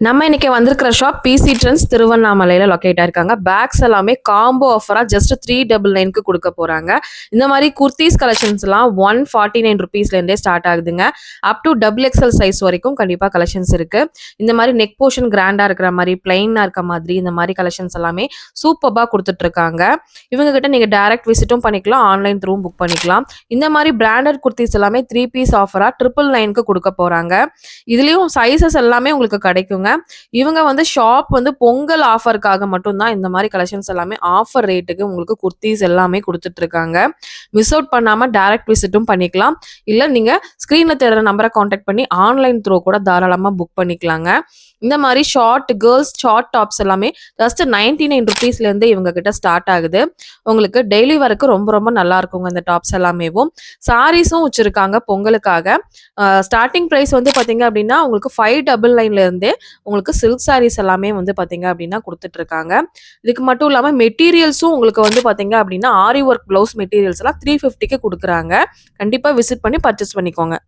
நம்ம இன்னைக்கு வந்திருக்கிற ஷாப் பிசி ட்ரெண்ட்ஸ் திருவண்ணாமலையில் லொக்கேட் ஆயிருக்காங்க. பேக்ஸ் எல்லாமே காம்போ ஆஃபராக ஜஸ்ட் 399க்கு கொடுக்க போகிறாங்க. இந்த மாதிரி குர்த்திஸ் கலெக்ஷன்ஸ்லாம் 149 ருபீஸ்லேருந்தே ஸ்டார்ட் ஆகுதுங்க. அப் டு XXL சைஸ் வரைக்கும் கண்டிப்பாக கலெக்ஷன்ஸ் இருக்குது. இந்த மாதிரி நெக் போர்ஷன் கிராண்டாக இருக்கிற மாதிரி பிளைனாக இருக்க மாதிரி இந்த மாதிரி கலெக்ஷன்ஸ் எல்லாமே சூப்பராக கொடுத்துட்ருக்காங்க. இவங்ககிட்ட நீங்கள் டைரக்ட் விசிட்டும் பண்ணிக்கலாம், ஆன்லைன் த்ரூவும் புக் பண்ணிக்கலாம். இந்த மாதிரி பிராண்டட் குர்த்திஸ் எல்லாமே 3 பீஸ் ஆஃபராக 999க்கு கொடுக்க போகிறாங்க. இதுலேயும் சைஸஸ் எல்லாமே உங்களுக்கு கிடைக்குங்க. இவங்க வந்து ஷாப் வந்து பொங்கல் ஆஃபருக்காக மட்டும்தான் இந்த மாதிரி கலெக்ஷன்ஸ் எல்லாமே ஆஃபர் ரேட்டுக்கு உங்களுக்கு குர்த்திஸ் எல்லாமே கொடுத்துட்டு இருக்காங்க. மிஸ் அவுட் பண்ணாம டைரக்ட் விசிட்டும் பண்ணிக்கலாம். இல்ல நீங்க ஸ்கிரீன்ல தெரியுற நம்பரை கான்டாக்ட் பண்ணி ஆன்லைன் த்ரூ கூட தாராளமா புக் பண்ணிக்கலாங்க. இந்த மாதிரி கேர்ள்ஸ் ஷார்ட் டாப்ஸ் எல்லாமே ஜஸ்ட் 99 ருபீஸ்லேருந்து இவங்க கிட்ட ஸ்டார்ட் ஆகுது. உங்களுக்கு டெய்லி வரைக்கும் ரொம்ப ரொம்ப நல்லா இருக்குங்க இந்த டாப்ஸ் எல்லாமேவும். சாரீஸும் வச்சிருக்காங்க பொங்கலுக்காக. ஸ்டார்டிங் ப்ரைஸ் வந்து பார்த்தீங்க அப்படின்னா உங்களுக்கு 599லேருந்தே உங்களுக்கு சில்க் சாரீஸ் எல்லாமே வந்து பார்த்தீங்க அப்படின்னா கொடுத்துட்டு இருக்காங்க. இதுக்கு மட்டும் இல்லாமல் மெட்டீரியல்ஸும் உங்களுக்கு வந்து பார்த்தீங்க அப்படின்னா ஆரி ஒர்க் ப்ளவுஸ் மெட்டீரியல்ஸ் எல்லாம் 350க்கு கொடுக்குறாங்க. கண்டிப்பாக விசிட் பண்ணி பர்ச்சேஸ் பண்ணிக்கோங்க.